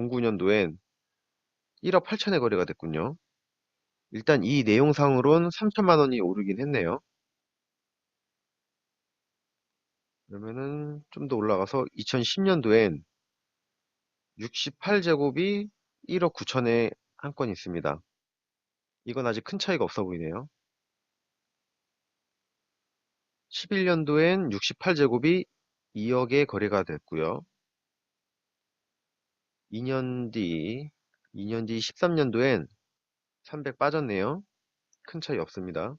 09년도엔 1억 8천에 거래가 됐군요. 일단 이 내용상으론 3천만 원이 오르긴 했네요. 그러면은 좀 더 올라가서 2010년도엔 68제곱이 1억 9천에 한 건 있습니다. 이건 아직 큰 차이가 없어 보이네요. 11년도엔 68제곱이 2억에 거래가 됐고요. 2년 뒤 13년도엔 300 빠졌네요. 큰 차이 없습니다.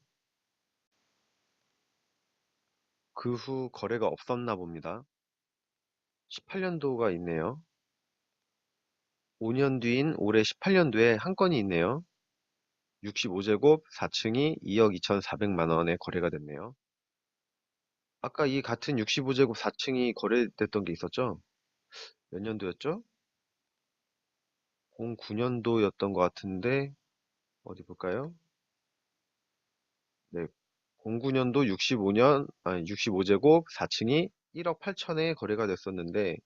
그 후 거래가 없었나 봅니다. 18년도가 있네요. 5년 뒤인 올해 18년도에 한 건이 있네요. 65제곱 4층이 2억 2,400만 원에 거래가 됐네요. 아까 이 같은 65제곱 4층이 거래됐던 게 있었죠? 몇 년도였죠? 09년도였던 것 같은데 어디 볼까요? 네, 09년도 65제곱 4층이 1억 8천에 거래가 됐었는데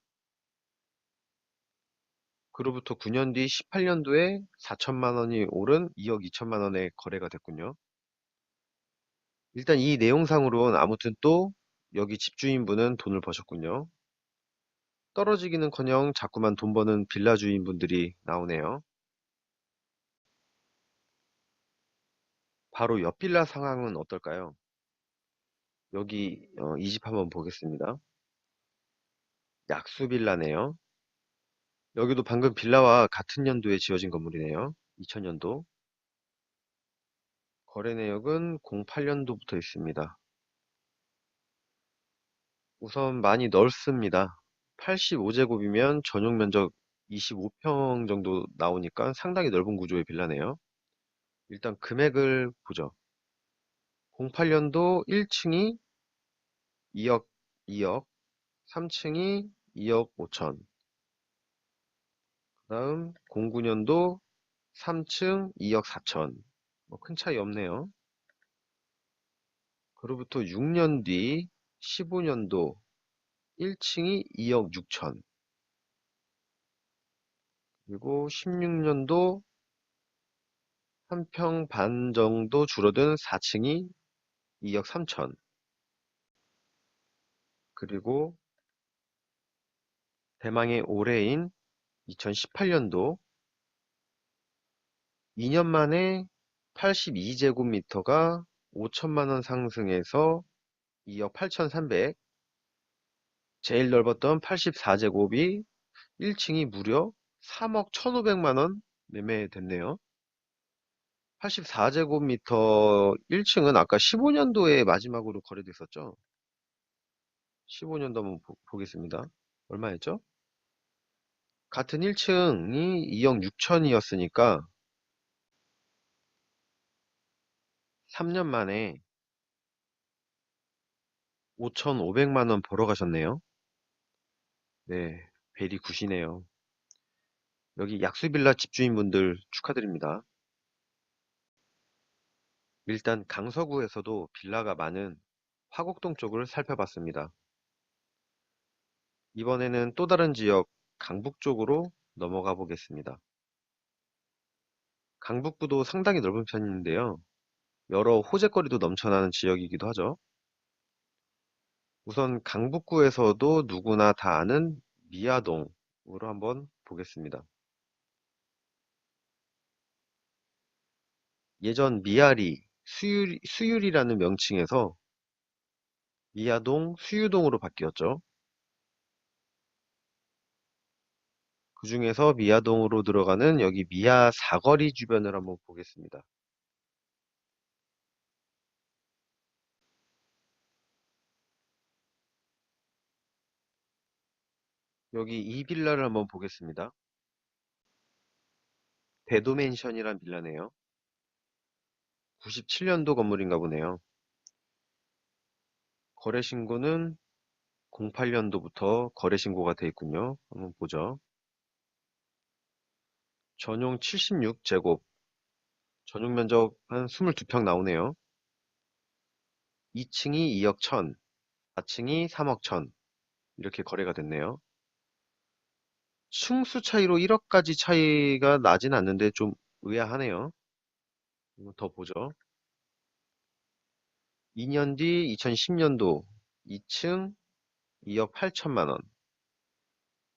그로부터 9년 뒤 18년도에 4천만 원이 오른 2억 2천만 원에 거래가 됐군요. 일단 이 내용상으로는 아무튼 또 여기 집주인분은 돈을 버셨군요. 떨어지기는커녕 자꾸만 돈 버는 빌라 주인분들이 나오네요. 바로 옆 빌라 상황은 어떨까요? 여기 이 집 한번 보겠습니다. 약수 빌라네요. 여기도 방금 빌라와 같은 연도에 지어진 건물이네요. 2000년도. 거래 내역은 08년도부터 있습니다. 우선 많이 넓습니다. 85제곱이면 전용 면적 25평 정도 나오니까 상당히 넓은 구조의 빌라네요. 일단 금액을 보죠. 08년도 1층이 2억, 2억, 3층이 2억 5천. 그 다음 09년도 3층 2억 4천. 뭐 큰 차이 없네요. 그로부터 6년 뒤 15년도 1층이 2억 6천. 그리고 16년도 한 평 반 정도 줄어든 4층이 2억 3천. 그리고 대망의 올해인 2018년도 2년 만에 82제곱미터가 5천만 원 상승해서 2억 8,300. 제일 넓었던 84제곱이 1층이 무려 3억 1,500만 원 매매됐네요. 84제곱미터 1층은 아까 15년도에 마지막으로 거래됐었죠. 15년도 한번 보겠습니다. 얼마였죠? 같은 1층이 2억 6천이었으니까 3년 만에 5,500만 원 벌어 가셨네요. 네, 베리 굿이네요. 여기 약수빌라 집주인분들 축하드립니다. 일단 강서구에서도 빌라가 많은 화곡동 쪽을 살펴봤습니다. 이번에는 또 다른 지역 강북 쪽으로 넘어가 보겠습니다. 강북구도 상당히 넓은 편인데요. 여러 호재거리도 넘쳐나는 지역이기도 하죠. 우선 강북구에서도 누구나 다 아는 미아동으로 한번 보겠습니다. 예전 미아리, 수유리라는 명칭에서 미아동, 수유동으로 바뀌었죠. 그 중에서 미아동으로 들어가는 여기 미아 사거리 주변을 한번 보겠습니다. 여기 이 빌라를 한번 보겠습니다. 대도맨션이란 빌라네요. 97년도 건물인가 보네요. 거래 신고는 08년도부터 거래 신고가 돼 있군요. 한번 보죠. 전용 76제곱, 전용 면적 한 22평 나오네요. 2층이 2억 1천, 4층이 3억 1천 이렇게 거래가 됐네요. 층수 차이로 1억까지 차이가 나진 않는데 좀 의아하네요. 한번 더 보죠. 2년 뒤 2010년도 2층 2억 8천만 원.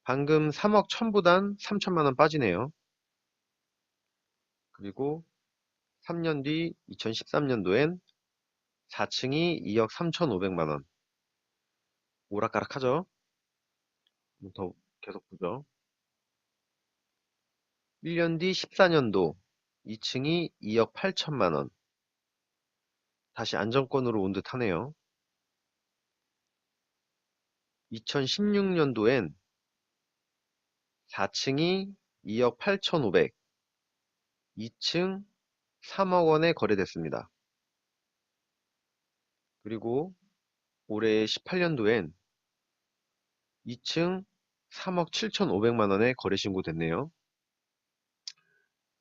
방금 3억 1000보단 3천만 원 빠지네요. 그리고 3년 뒤 2013년도엔 4층이 2억 3,500만 원. 오락가락하죠? 한번 더 계속 보죠. 1년 뒤 14년도 2층이 2억 8천만 원. 다시 안정권으로 온 듯 하네요. 2016년도엔 4층이 2억 8,500, 2층 3억 원에 거래됐습니다. 그리고 올해 18년도엔 2층 3억 7,500만 원에 거래 신고됐네요.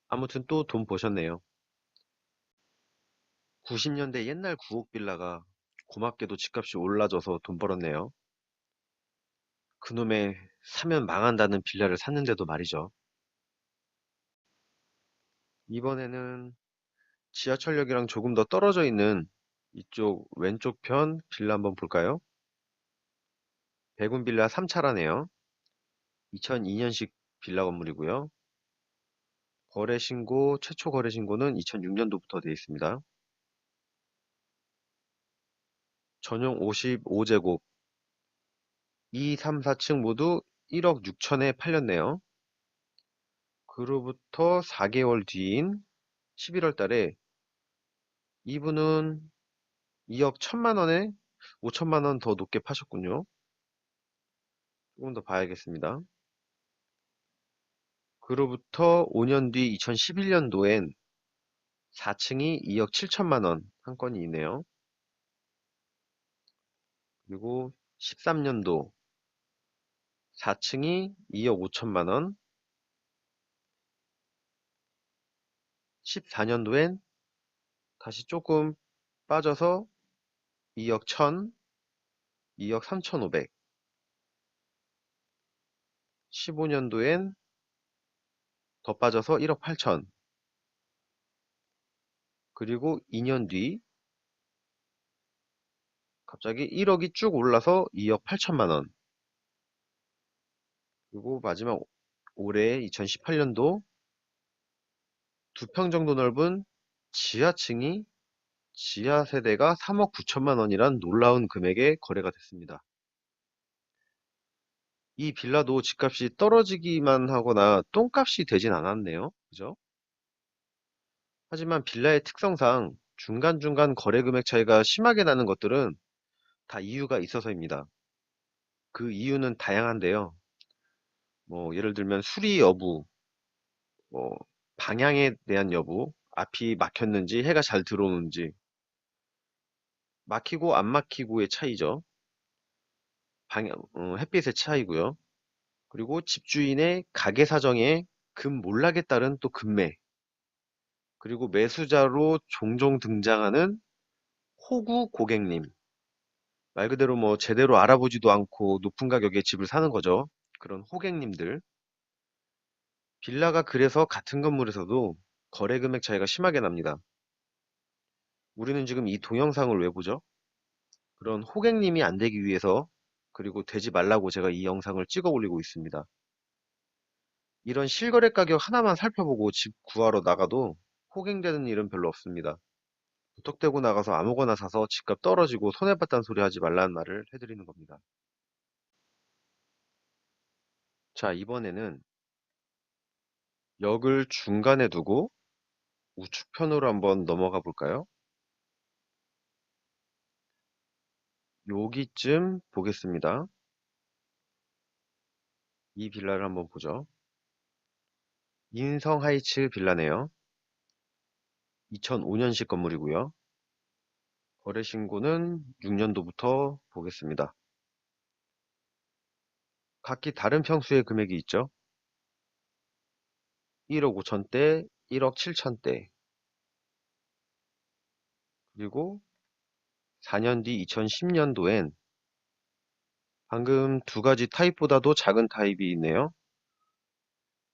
아무튼 또 돈 버셨네요. 90년대 옛날 구옥 빌라가 고맙게도 집값이 올라져서 돈 벌었네요. 그놈의 사면 망한다는 빌라를 샀는데도 말이죠. 이번에는 지하철역이랑 조금 더 떨어져 있는 이쪽 왼쪽 편 빌라 한번 볼까요? 백운 빌라 3차라네요. 2002년식 빌라 건물이고요. 거래 신고, 최초 거래 신고는 2006년도부터 되어 있습니다. 전용 55제곱, 2, 3, 4층 모두 1억 6천에 팔렸네요. 그로부터 4개월 뒤인 11월 달에 이분은 2억 1천만 원에 5천만 원 더 높게 파셨군요. 조금 더 봐야겠습니다. 그로부터 5년 뒤 2011년도엔 4층이 2억 7천만 원 한 건이 있네요. 그리고 13년도 4층이 2억 5천만 원, 14년도엔 다시 조금 빠져서 2억 1000, 2억 3,500, 15년도엔 더 빠져서 1억 8천, 그리고 2년 뒤 갑자기 1억이 쭉 올라서 2억 8천만 원, 그리고 마지막 올해 2018년도 2평 정도 넓은 지하층이 지하 세대가 3억 9천만 원이란 놀라운 금액에 거래가 됐습니다. 이 빌라도 집값이 떨어지기만 하거나 똥값이 되진 않았네요. 그죠? 하지만 빌라의 특성상 중간중간 거래 금액 차이가 심하게 나는 것들은 다 이유가 있어서입니다. 그 이유는 다양한데요. 뭐 예를 들면 수리 여부, 뭐 방향에 대한 여부, 앞이 막혔는지 해가 잘 들어오는지, 막히고 안 막히고의 차이죠. 햇빛의 차이고요. 그리고 집주인의 가게 사정에 급몰락에 따른 또 급매, 그리고 매수자로 종종 등장하는 호구 고객님. 말 그대로 뭐 제대로 알아보지도 않고 높은 가격에 집을 사는 거죠. 그런 호객님들. 빌라가 그래서 같은 건물에서도 거래 금액 차이가 심하게 납니다. 우리는 지금 이 동영상을 왜 보죠? 그런 호객님이 안 되기 위해서, 그리고 되지 말라고 제가 이 영상을 찍어 올리고 있습니다. 이런 실거래 가격 하나만 살펴보고 집 구하러 나가도 호갱되는 일은 별로 없습니다. 무턱대고 나가서 아무거나 사서 집값 떨어지고 손해봤다는 소리 하지 말라는 말을 해드리는 겁니다. 자, 이번에는 역을 중간에 두고 우측편으로 한번 넘어가 볼까요? 여기쯤 보겠습니다. 이 빌라를 한번 보죠. 인성 하이츠 빌라네요. 2005년식 건물이고요. 거래 신고는 6년도부터 보겠습니다. 각기 다른 평수의 금액이 있죠. 1억 5천대, 1억 7천대, 그리고 4년 뒤 2010년도엔 방금 두 가지 타입보다도 작은 타입이 있네요.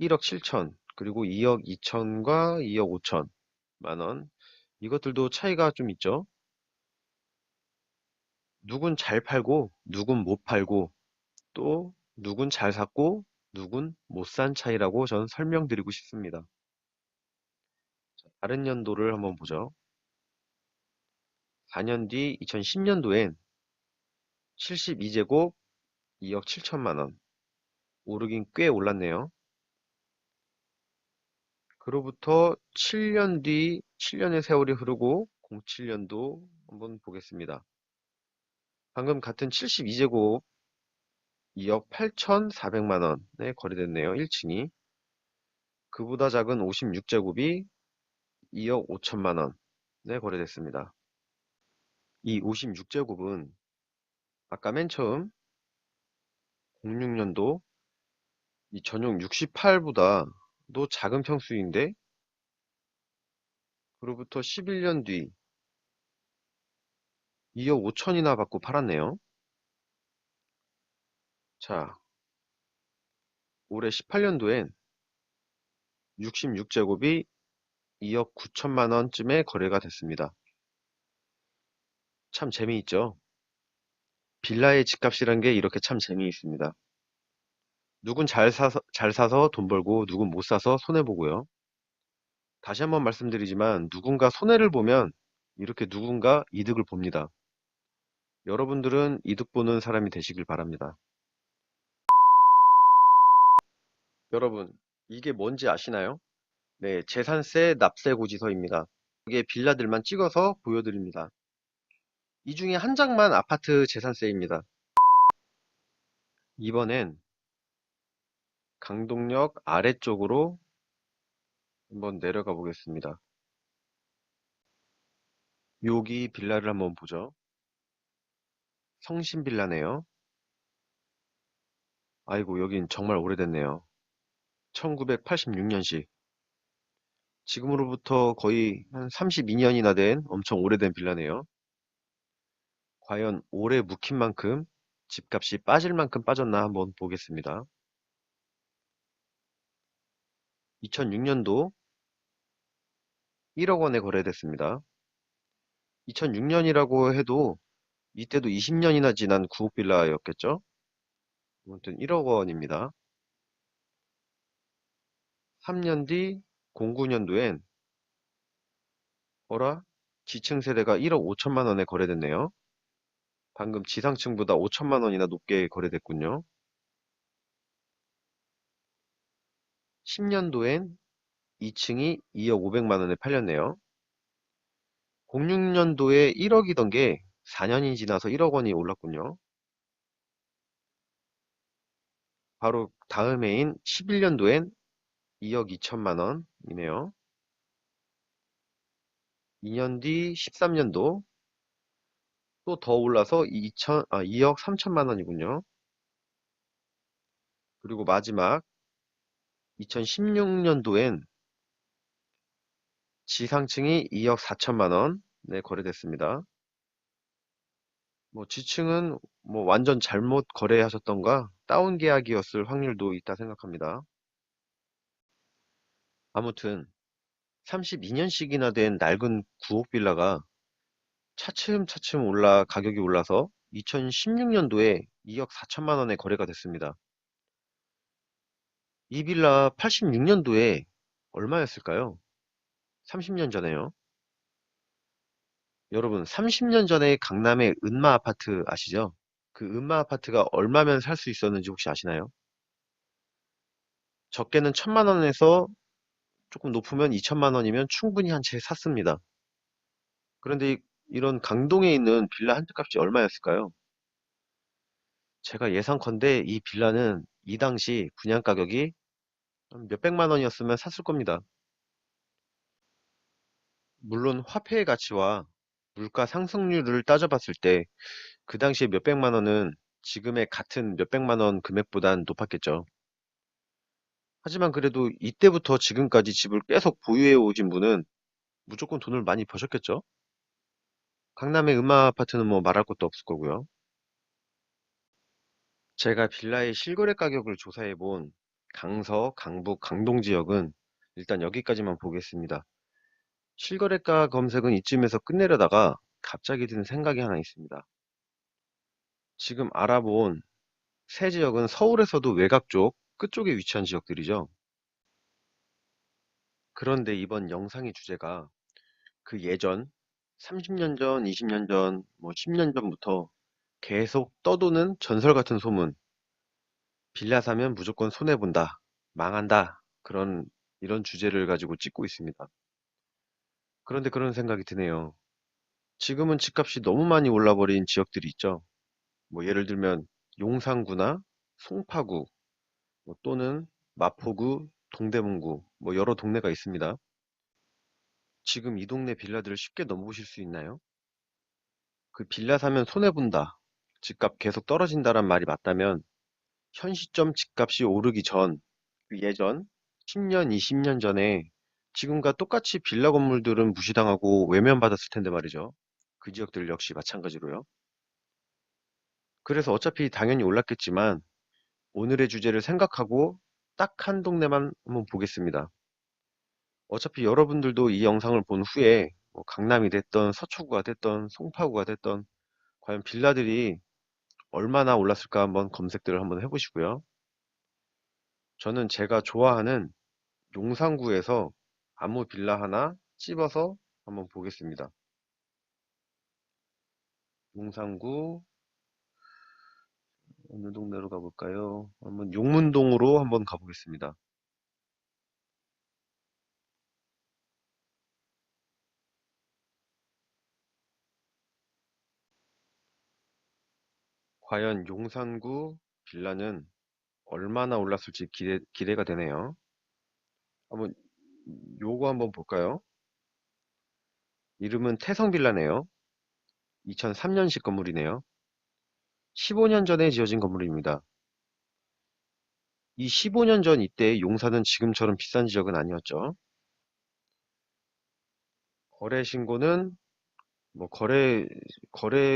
1억 7천, 그리고 2억 2천과 2억 5천만 원. 이것들도 차이가 좀 있죠. 누군 잘 팔고, 누군 못 팔고, 또 누군 잘 샀고, 누군 못 산 차이라고 저는 설명드리고 싶습니다. 다른 연도를 한번 보죠. 4년 뒤 2010년도엔 72제곱 2억 7천만 원. 오르긴 꽤 올랐네요. 그로부터 7년 뒤 7년의 세월이 흐르고 07년도 한번 보겠습니다. 방금 같은 72제곱 2억 8,400만 원에 거래됐네요. 1층이. 그보다 작은 56제곱이 2억 5천만 원에 거래됐습니다. 이 56제곱은 아까 맨 처음 06년도 이 전용 68보다 도 작은 평수인데 그로부터 11년 뒤 2억 5천이나 받고 팔았네요. 자, 올해 18년도엔 66제곱이 2억 9천만 원쯤에 거래가 됐습니다. 참 재미있죠? 빌라의 집값이란 게 이렇게 참 재미있습니다. 누군 잘 사서 돈 벌고 누군 못 사서 손해보고요. 다시 한번 말씀드리지만 누군가 손해를 보면 이렇게 누군가 이득을 봅니다. 여러분들은 이득 보는 사람이 되시길 바랍니다. 여러분, 이게 뭔지 아시나요? 네, 재산세 납세 고지서입니다. 여기에 빌라들만 찍어서 보여드립니다. 이 중에 한 장만 아파트 재산세입니다. 이번엔 강동역 아래쪽으로 한번 내려가 보겠습니다. 여기 빌라를 한번 보죠. 성신 빌라네요. 아이고, 여긴 정말 오래됐네요. 1986년식. 지금으로부터 거의 한 32년이나 된 엄청 오래된 빌라네요. 과연 오래 묵힌 만큼 집값이 빠질 만큼 빠졌나 한번 보겠습니다. 2006년도 1억 원에 거래됐습니다. 2006년이라고 해도 이때도 20년이나 지난 구옥 빌라였겠죠? 아무튼 1억 원입니다. 3년 뒤 09년도엔 어라? 지층 세대가 1억 5천만 원에 거래됐네요. 방금 지상층보다 5천만 원이나 높게 거래됐군요. 10년도엔 2층이 2억 5백만 원에 팔렸네요. 06년도에 1억이던 게 4년이 지나서 1억 원이 올랐군요. 바로 다음 해인 11년도엔 2억 2천만 원이네요. 2년 뒤 13년도 또 더 올라서 2억 3천만 원이군요. 그리고 마지막 2016년도엔 지상층이 2억 4천만 원에 거래됐습니다. 뭐 지층은 뭐 완전 잘못 거래하셨던가 다운 계약이었을 확률도 있다 생각합니다. 아무튼 32년씩이나 된 낡은 구옥 빌라가 차츰차츰 가격이 올라서 2016년도에 2억 4천만 원에 거래가 됐습니다. 이 빌라 86년도에 얼마였을까요? 30년 전에요. 여러분, 30년 전에 강남의 은마 아파트 아시죠? 그 은마 아파트가 얼마면 살 수 있었는지 혹시 아시나요? 적게는 1천만 원에서 조금 높으면 2천만 원이면 충분히 한 채 샀습니다. 그런데 이런 강동에 있는 빌라 한 채 값이 얼마였을까요? 제가 예상컨대 이 빌라는 이 당시 분양 가격이 한 몇백만 원이었으면 샀을 겁니다. 물론 화폐의 가치와 물가 상승률을 따져봤을 때 그 당시에 몇백만 원은 지금의 같은 몇백만 원 금액보단 높았겠죠. 하지만 그래도 이때부터 지금까지 집을 계속 보유해 오신 분은 무조건 돈을 많이 버셨겠죠? 강남의 음마 아파트는 뭐 말할 것도 없을 거고요. 제가 빌라의 실거래 가격을 조사해 본 강서, 강북, 강동 지역은 일단 여기까지만 보겠습니다. 실거래가 검색은 이쯤에서 끝내려다가 갑자기 든 생각이 하나 있습니다. 지금 알아본 세 지역은 서울에서도 외곽 쪽, 끝쪽에 위치한 지역들이죠. 그런데 이번 영상의 주제가 그 예전 30년 전, 20년 전, 뭐 10년 전부터 계속 떠도는 전설 같은 소문, 빌라 사면 무조건 손해본다, 망한다, 이런 주제를 가지고 찍고 있습니다. 그런데 그런 생각이 드네요. 지금은 집값이 너무 많이 올라버린 지역들이 있죠. 뭐 예를 들면 용산구나 송파구, 뭐 또는 마포구, 동대문구, 뭐 여러 동네가 있습니다. 지금 이 동네 빌라들을 쉽게 넘보실 수 있나요? 그 빌라 사면 손해본다, 집값 계속 떨어진다란 말이 맞다면 현 시점 집값이 오르기 전, 그 예전 10년, 20년 전에 지금과 똑같이 빌라 건물들은 무시당하고 외면받았을 텐데 말이죠. 그 지역들 역시 마찬가지로요. 그래서 어차피 당연히 올랐겠지만 오늘의 주제를 생각하고 딱 한 동네만 한번 보겠습니다. 어차피 여러분들도 이 영상을 본 후에 뭐 강남이 됐던 서초구가 됐던 송파구가 됐던 과연 빌라들이 얼마나 올랐을까 한번 검색들을 한번 해보시고요. 저는 제가 좋아하는 용산구에서 아무 빌라 하나 찝어서 한번 보겠습니다. 용산구 어느 동네로 가볼까요? 한번 용문동으로 한번 가보겠습니다. 과연 용산구 빌라는 얼마나 올랐을지 기대가 되네요. 한번 요거 한번 볼까요? 이름은 태성빌라네요. 2003년식 건물이네요. 15년 전에 지어진 건물입니다. 이 15년 전 이때 용산은 지금처럼 비싼 지역은 아니었죠. 거래 신고는 뭐 거래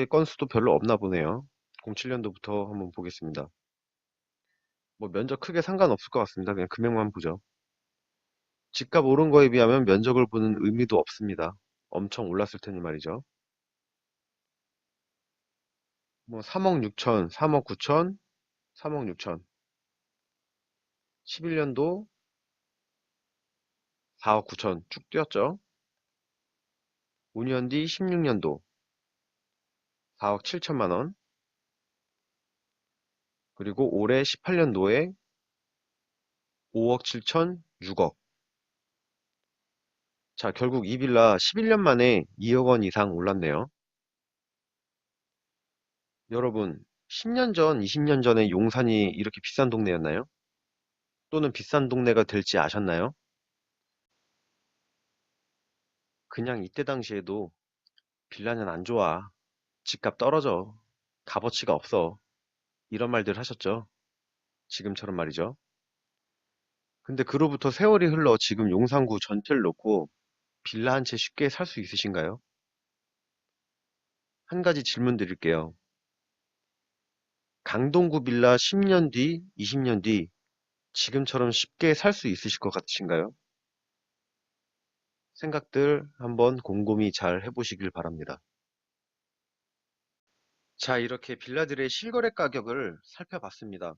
건수도 별로 없나 보네요. 07년도부터 한번 보겠습니다. 뭐 면적 크게 상관없을 것 같습니다. 그냥 금액만 보죠. 집값 오른 거에 비하면 면적을 보는 의미도 없습니다. 엄청 올랐을 테니 말이죠. 뭐 3억 6천, 3억 9천, 3억 6천. 11년도 4억 9천 쭉 뛰었죠. 5년 뒤 16년도 4억 7천만 원. 그리고 올해 18년도에 5억 7천 6억. 자, 결국 이 빌라 11년 만에 2억 원 이상 올랐네요. 여러분, 10년 전, 20년 전에 용산이 이렇게 비싼 동네였나요? 또는 비싼 동네가 될지 아셨나요? 그냥 이때 당시에도 빌라는 안 좋아. 집값 떨어져. 값어치가 없어. 이런 말들 하셨죠? 지금처럼 말이죠. 근데 그로부터 세월이 흘러 지금 용산구 전체를 놓고 빌라 한 채 쉽게 살 수 있으신가요? 한 가지 질문 드릴게요. 강동구 빌라 10년 뒤, 20년 뒤 지금처럼 쉽게 살 수 있으실 것 같으신가요? 생각들 한번 곰곰이 잘 해보시길 바랍니다. 자, 이렇게 빌라들의 실거래 가격을 살펴봤습니다.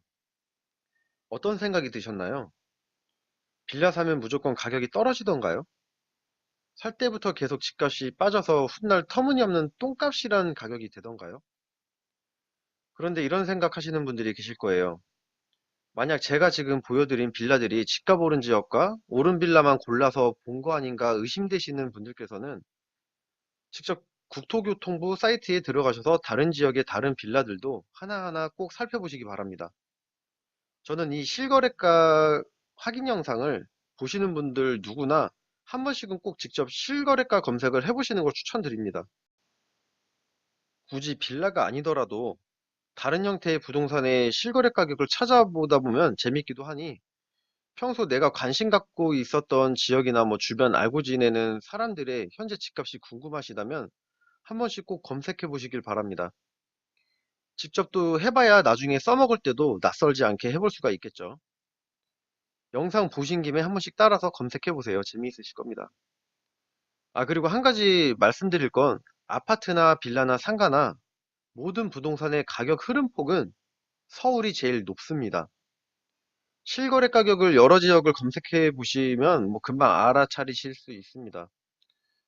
어떤 생각이 드셨나요? 빌라 사면 무조건 가격이 떨어지던가요? 살 때부터 계속 집값이 빠져서 훗날 터무니없는 똥값이라는 가격이 되던가요? 그런데 이런 생각하시는 분들이 계실 거예요. 만약 제가 지금 보여드린 빌라들이 집값 오른 지역과 오른 빌라만 골라서 본 거 아닌가 의심되시는 분들께서는 직접 국토교통부 사이트에 들어가셔서 다른 지역의 다른 빌라들도 하나하나 꼭 살펴보시기 바랍니다. 저는 이 실거래가 확인 영상을 보시는 분들 누구나 한 번씩은 꼭 직접 실거래가 검색을 해보시는 걸 추천드립니다. 굳이 빌라가 아니더라도 다른 형태의 부동산의 실거래 가격을 찾아보다 보면 재밌기도 하니 평소 내가 관심 갖고 있었던 지역이나 뭐 주변 알고 지내는 사람들의 현재 집값이 궁금하시다면 한 번씩 꼭 검색해 보시길 바랍니다. 직접 또 해봐야 나중에 써먹을 때도 낯설지 않게 해볼 수가 있겠죠. 영상 보신 김에 한 번씩 따라서 검색해 보세요. 재미있으실 겁니다. 아, 그리고 한 가지 말씀드릴 건 아파트나 빌라나 상가나 모든 부동산의 가격 흐름폭은 서울이 제일 높습니다. 실거래 가격을 여러 지역을 검색해 보시면 뭐 금방 알아차리실 수 있습니다.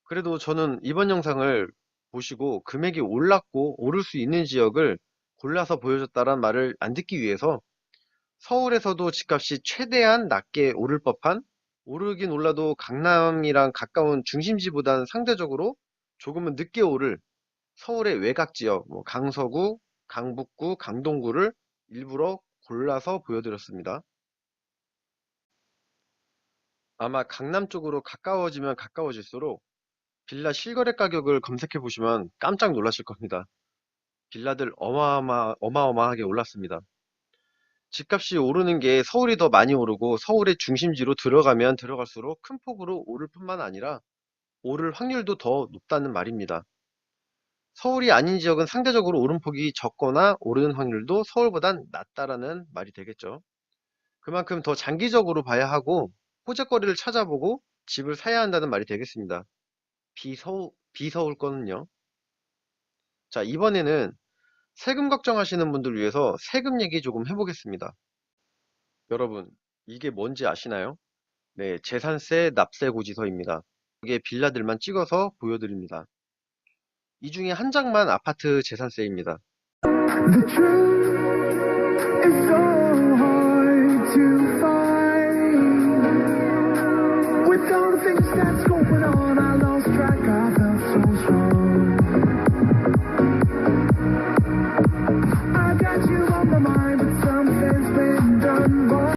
그래도 저는 이번 영상을 보시고 금액이 올랐고 오를 수 있는 지역을 골라서 보여줬다란 말을 안 듣기 위해서 서울에서도 집값이 최대한 낮게 오를 법한, 오르긴 올라도 강남이랑 가까운 중심지보다는 상대적으로 조금은 늦게 오를 서울의 외곽 지역, 뭐 강서구, 강북구, 강동구를 일부러 골라서 보여드렸습니다. 아마 강남 쪽으로 가까워지면 가까워질수록 빌라 실거래 가격을 검색해 보시면 깜짝 놀라실 겁니다. 빌라들 어마어마하게 올랐습니다. 집값이 오르는 게 서울이 더 많이 오르고 서울의 중심지로 들어가면 들어갈수록 큰 폭으로 오를 뿐만 아니라 오를 확률도 더 높다는 말입니다. 서울이 아닌 지역은 상대적으로 오름폭이 적거나 오르는 확률도 서울보단 낮다라는 말이 되겠죠. 그만큼 더 장기적으로 봐야 하고 호재거리를 찾아보고 집을 사야 한다는 말이 되겠습니다. 비서울 거는요. 자, 이번에는 세금 걱정하시는 분들 위해서 세금 얘기 조금 해보겠습니다. 여러분, 이게 뭔지 아시나요? 네, 재산세 납세 고지서입니다. 이게 빌라들만 찍어서 보여드립니다. 이 중에 한 장만 아파트 재산세입니다. The truth is so hard.